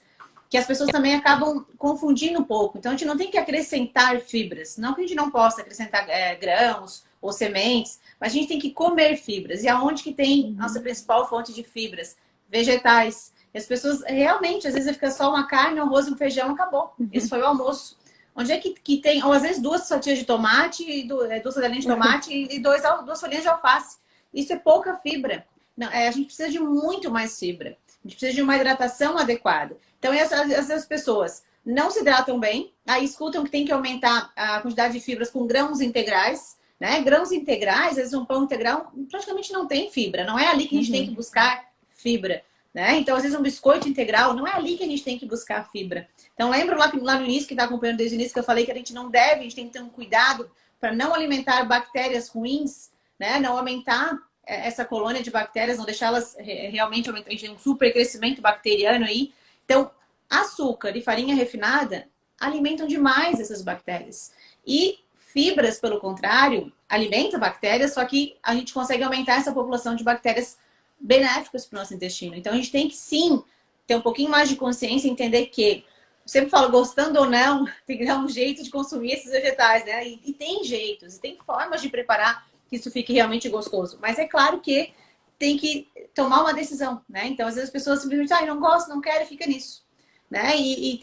que as pessoas também acabam confundindo um pouco. Então, a gente não tem que acrescentar fibras. Não que a gente não possa acrescentar grãos ou sementes, mas a gente tem que comer fibras. E aonde que tem nossa principal fonte de fibras? Vegetais. E as pessoas realmente, às vezes, fica só uma carne, um arroz e um feijão, acabou. Esse foi o almoço. Onde é que tem, ou às vezes, 2 fatias de tomate, 2 rodelinhas de tomate e 2 folhinhas de alface. Isso é pouca fibra. Não, a gente precisa de muito mais fibra. A gente precisa de uma hidratação adequada. Então, essas pessoas não se hidratam bem, aí escutam que tem que aumentar a quantidade de fibras com grãos integrais, né? Grãos integrais, às vezes um pão integral praticamente não tem fibra. Não é ali que a gente tem que buscar fibra, né? Então, às vezes um biscoito integral, não é ali que a gente tem que buscar fibra. Então, lembra lá no início, que está acompanhando desde o início, que eu falei que a gente não deve, a gente tem que ter um cuidado para não alimentar bactérias ruins, né? Não aumentar essa colônia de bactérias, não deixá-las realmente aumentar. A gente tem um super crescimento bacteriano aí. Então, açúcar e farinha refinada alimentam demais essas bactérias. E fibras, pelo contrário, alimentam bactérias, só que a gente consegue aumentar essa população de bactérias benéficas para o nosso intestino. Então, a gente tem que, sim, ter um pouquinho mais de consciência e entender que, eu sempre falo, gostando ou não, tem que dar um jeito de consumir esses vegetais, né? E tem jeitos, e tem formas de preparar que isso fique realmente gostoso. Mas é claro que tem que tomar uma decisão, né? Então, às vezes as pessoas simplesmente, não gosto, não quero, fica nisso, né? E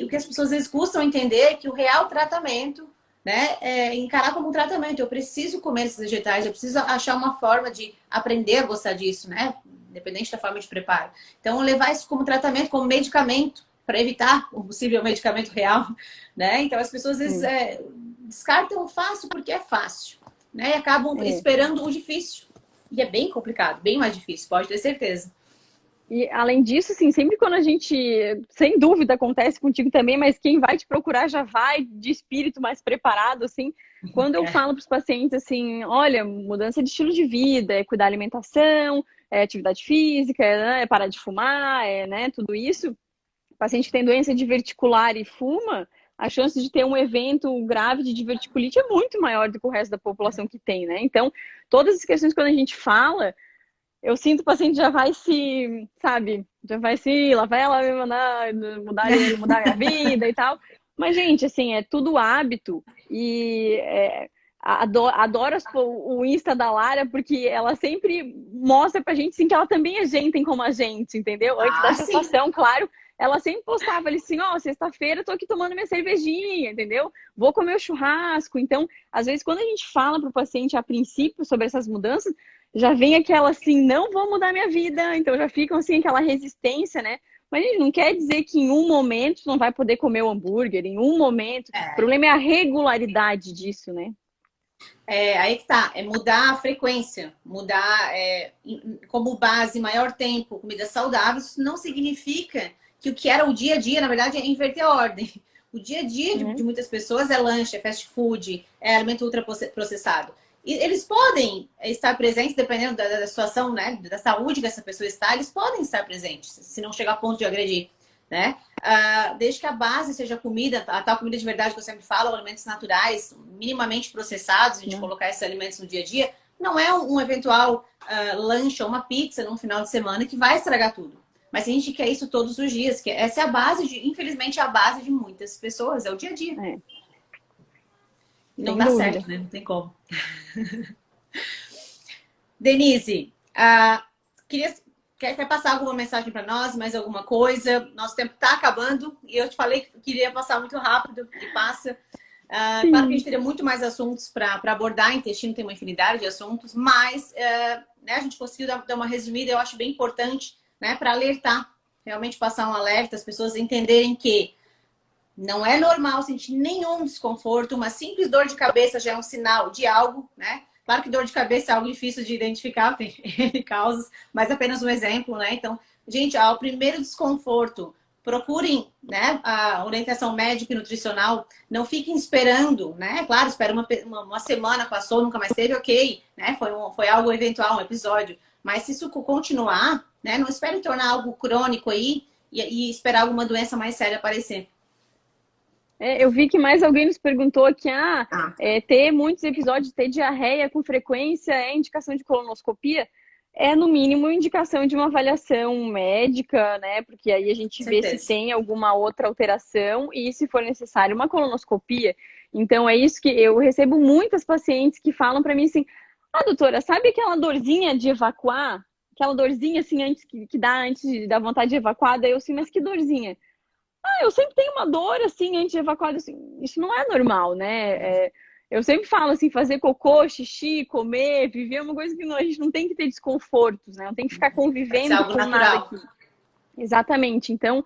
o que as pessoas às vezes custam entender é que o real tratamento, né, é encarar como um tratamento. Eu preciso comer esses vegetais, eu preciso achar uma forma de aprender a gostar disso, né? Independente da forma de preparo. Então, levar isso como tratamento, como medicamento, para evitar um possível medicamento real, né? Então, as pessoas às vezes descartam fácil porque é fácil, né? E acabam esperando o difícil. E é bem complicado, bem mais difícil, pode ter certeza. E além disso, assim, sempre quando a gente, sem dúvida, acontece contigo também, mas quem vai te procurar já vai de espírito mais preparado, assim. Quando eu falo para os pacientes assim, olha, mudança de estilo de vida, é cuidar da alimentação, é atividade física, é parar de fumar, né, tudo isso. O paciente que tem doença diverticular e fuma, a chance de ter um evento grave de diverticulite é muito maior do que o resto da população que tem, né? Então, todas as questões quando a gente fala, eu sinto que o paciente já vai se, sabe, já vai se, lá vai ela me mandar mudar a minha vida e tal. Mas, gente, assim, é tudo hábito e adoro o Insta da Lara porque ela sempre mostra pra gente, assim, que ela também é gente como a gente, entendeu? Antes da situação, claro, ela sempre postava ali assim, sexta-feira eu tô aqui tomando minha cervejinha, entendeu? Vou comer o churrasco. Então, às vezes, quando a gente fala pro paciente a princípio sobre essas mudanças, já vem aquela assim, não vou mudar minha vida, então já ficam assim, aquela resistência, né? Mas gente, não quer dizer que em um momento tu não vai poder comer o hambúrguer, em um momento. O problema é a regularidade disso, né? Aí que tá, é mudar a frequência, mudar como base maior tempo, comidas saudáveis, isso não significa que o que era o dia a dia, na verdade, é inverter a ordem. O dia a dia de muitas pessoas é lanche, é fast food, é alimento ultraprocessado. E eles podem estar presentes, dependendo da situação, né, da saúde que essa pessoa está, eles podem estar presentes, se não chegar a ponto de agredir, né? Desde que a base seja comida, a tal comida de verdade que eu sempre falo, alimentos naturais, minimamente processados, a gente colocar esses alimentos no dia a dia, não é um eventual lanche ou uma pizza num final de semana que vai estragar tudo. Mas a gente quer isso todos os dias, que essa é a base infelizmente, é a base de muitas pessoas, é o dia a dia. Não dá certo, né? Não tem como. Denise, quer passar alguma mensagem para nós? Mais alguma coisa? Nosso tempo está acabando e eu te falei que queria passar muito rápido e passa. Claro que a gente teria muito mais assuntos para abordar. Intestino tem uma infinidade de assuntos, mas né, a gente conseguiu dar uma resumida, eu acho bem importante, né, para alertar, realmente passar um alerta, as pessoas entenderem que não é normal sentir nenhum desconforto, uma simples dor de cabeça já é um sinal de algo, né? Claro que dor de cabeça é algo difícil de identificar, tem causas, mas apenas um exemplo, né? Então, gente, o primeiro desconforto procurem, né, a orientação médica e nutricional, não fiquem esperando, né? Claro, espera uma semana, passou, nunca mais teve, ok, né? Foi algo eventual, um episódio. Mas se isso continuar, né, não espere tornar algo crônico aí e esperar alguma doença mais séria aparecer. Eu vi que mais alguém nos perguntou que Ah, ter muitos episódios, ter diarreia com frequência é indicação de colonoscopia? É, no mínimo, indicação de uma avaliação médica, né? Porque aí a gente vê se certeza. tem alguma outra alteração e, se for necessário, uma colonoscopia. Então, é isso que eu recebo muitas pacientes que falam para mim assim: ah, doutora, sabe aquela dorzinha de evacuar? Aquela dorzinha assim antes que dá antes da vontade de evacuar? Daí eu assim, mas que dorzinha? Eu sempre tenho uma dor, assim, antes de evacuar, assim, isso não é normal, né? Eu sempre falo, assim, fazer cocô, xixi, comer, viver é uma coisa que a gente não tem que ter desconfortos, né? Não tem que ficar Vai ser convivendo algo com nada natural. aqui. Exatamente. Então,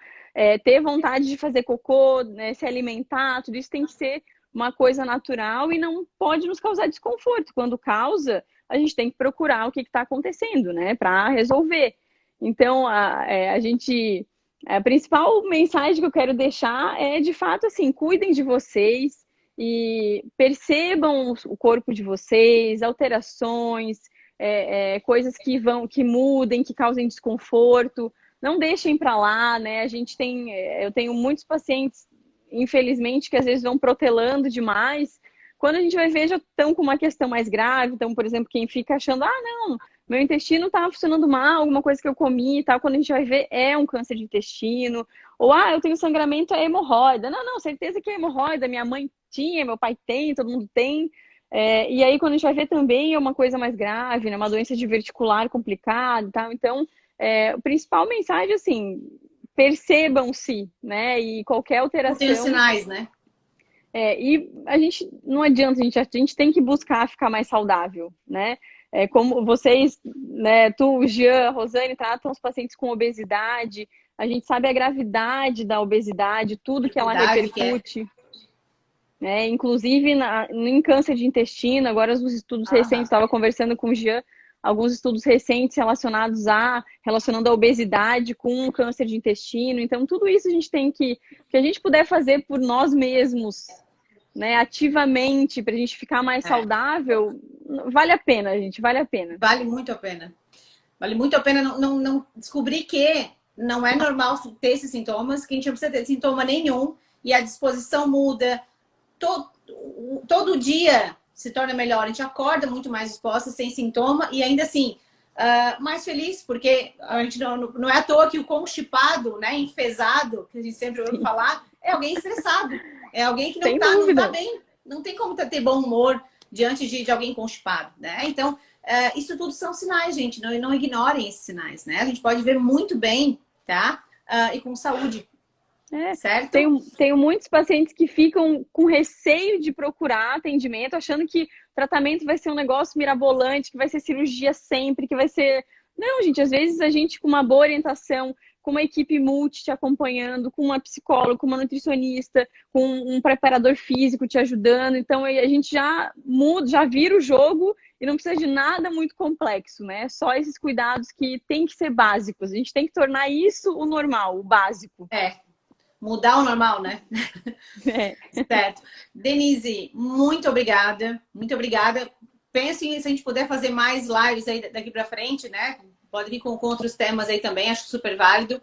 ter vontade de fazer cocô, né, se alimentar, tudo isso tem que ser uma coisa natural e não pode nos causar desconforto. Quando causa, a gente tem que procurar o que está acontecendo, né, para resolver. Então, a principal mensagem que eu quero deixar é, de fato, assim, cuidem de vocês e percebam o corpo de vocês, alterações, coisas que mudem, que causem desconforto. Não deixem para lá, né? Eu tenho muitos pacientes, infelizmente, que às vezes vão protelando demais. Quando a gente vai ver, já estão com uma questão mais grave. Então, por exemplo, quem fica achando, não, meu intestino está funcionando mal, alguma coisa que eu comi e tal, quando a gente vai ver, é um câncer de intestino. Ou, eu tenho sangramento, é hemorroida. Não, certeza que é hemorroida. Minha mãe tinha, meu pai tem, todo mundo tem. E aí, quando a gente vai ver também, é uma coisa mais grave, né? Uma doença diverticular complicada e tal. Então, a principal mensagem, assim, percebam-se, né? E qualquer Contém os alteração. sinais, né? E a gente, não adianta, a gente tem que buscar ficar mais saudável, né? Como vocês, né, tu, Jean, Rosane, tratam os pacientes com obesidade, a gente sabe a gravidade da obesidade, tudo que ela Verdade que é. repercute, né? Inclusive em câncer de intestino, agora os estudos recentes, Aham. estava conversando com o Jean, alguns estudos recentes relacionando a obesidade com o câncer de intestino. Então, tudo isso a gente tem que a gente puder fazer por nós mesmos, né, ativamente, para a gente ficar mais É. saudável, vale a pena, gente, vale a pena. Vale muito a pena. Vale muito a pena não descobrir que não é normal ter esses sintomas, que a gente não precisa ter sintoma nenhum e a disposição muda. Todo dia se torna melhor. A gente acorda muito mais disposta, sem sintoma e ainda assim mais feliz, porque a gente não é à toa que o constipado, né, enfesado, que a gente sempre ouve Sim, falar, é alguém estressado, é alguém que sem não tá dúvida. bem, não tem como ter bom humor diante de alguém constipado, né? Então, isso tudo são sinais, gente, não ignorem esses sinais, né? A gente pode ver muito bem, tá? E com saúde, É, certo? tenho muitos pacientes que ficam com receio de procurar atendimento, achando que tratamento vai ser um negócio mirabolante, que vai ser cirurgia sempre, que vai ser. Não, gente, às vezes a gente com uma boa orientação, com uma equipe multi te acompanhando, com uma psicóloga, com uma nutricionista, com um preparador físico te ajudando, então a gente já muda, já vira o jogo e não precisa de nada muito complexo, né? Só esses cuidados que tem que ser básicos. A gente tem que tornar isso o normal, o básico. Mudar o normal, né? É. Certo. Denise, muito obrigada. Muito obrigada. Pense se a gente puder fazer mais lives aí daqui para frente, né? Pode vir com outros temas aí também, acho super válido.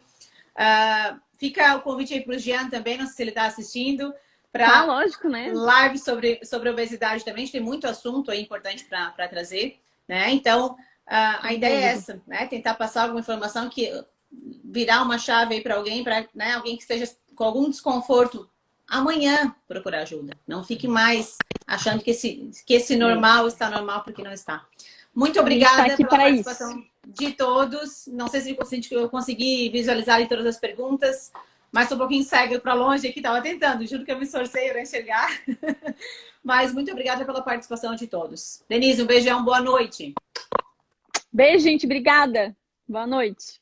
Fica o convite aí para o Jean também, não sei se ele está assistindo, Tá, para lógico, né? live sobre obesidade também. A gente tem muito assunto aí importante para trazer, né? Então, a Sem ideia é dúvida. essa, né? Tentar passar alguma informação que virar uma chave aí para alguém, né? Alguém que esteja com algum desconforto, amanhã procurar ajuda. Não fique mais achando que esse É. normal está normal porque não está. Muito A gente tá obrigada aqui pela para isso. participação de todos. Não sei se eu consegui visualizar todas as perguntas, mas estou um pouquinho cega para longe aqui, estava tentando, juro que eu me esforcei para enxergar. Mas muito obrigada pela participação de todos. Denise, um beijão, boa noite. Beijo, gente. Obrigada. Boa noite.